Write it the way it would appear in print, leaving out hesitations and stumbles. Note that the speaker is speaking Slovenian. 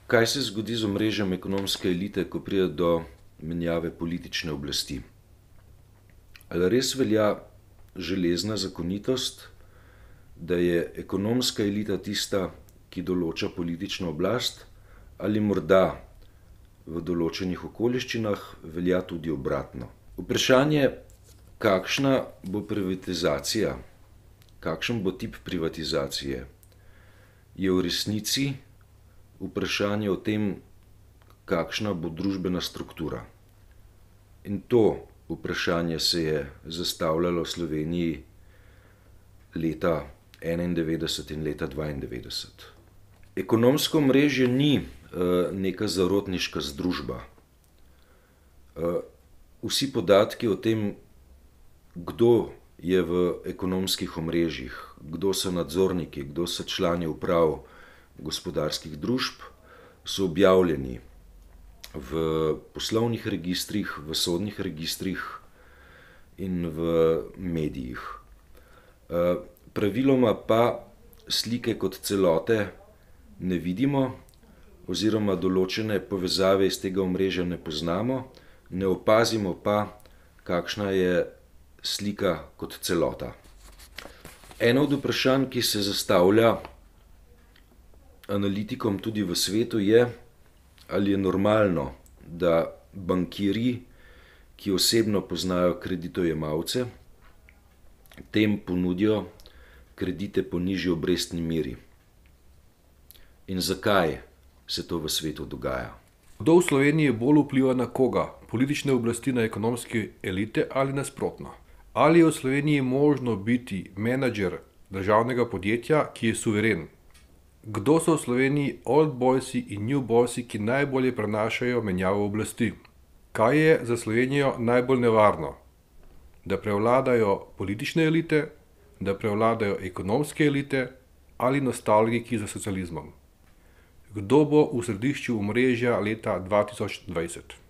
Kaj se zgodi z omrežjem ekonomske elite, ko pride do menjave politične oblasti? Ali res velja železna zakonitost, da je ekonomska elita tista, ki določa politično oblast, ali morda v določenih okoliščinah velja tudi obratno? Vprašanje, kakšna bo privatizacija, kakšen bo tip privatizacije, je v resnici vprašanje o tem, kakšna bo družbena struktura. In to vprašanje se je zastavljalo v Sloveniji leta 1991 in leta 1992. Ekonomsko omrežje ni neka zarotniška združba. Vsi podatki o tem, kdo je v ekonomskih omrežjih, kdo so nadzorniki, kdo so člani uprav gospodarskih družb, so objavljeni v poslovnih registrih, v sodnih registrih in v medijih. Praviloma pa slike kot celote ne vidimo oziroma določene povezave iz tega omrežja ne poznamo, ne opazimo pa, kakšna je slika kot celota. Eno od vprašanj, ki se zastavlja analitikom tudi v svetu, je, ali je normalno, da bankirji, ki osebno poznajo kreditojemalce, tem ponudijo kredite po nižji obrestni meri. In zakaj se to v svetu dogaja? Kdo v Sloveniji bolj vpliva na koga? Politične oblasti na ekonomske elite ali nasprotno? Ali je v Sloveniji možno biti menedžer državnega podjetja, ki je suveren? Kdo so v Sloveniji old boysi in new boysi, ki najbolje prenašajo menjavo oblasti? Kaj je za Slovenijo najbolj nevarno? Da prevladajo politične elite, da prevladajo ekonomske elite ali nostalgiki za socializmom? Kdo bo v središču omrežja leta 2020?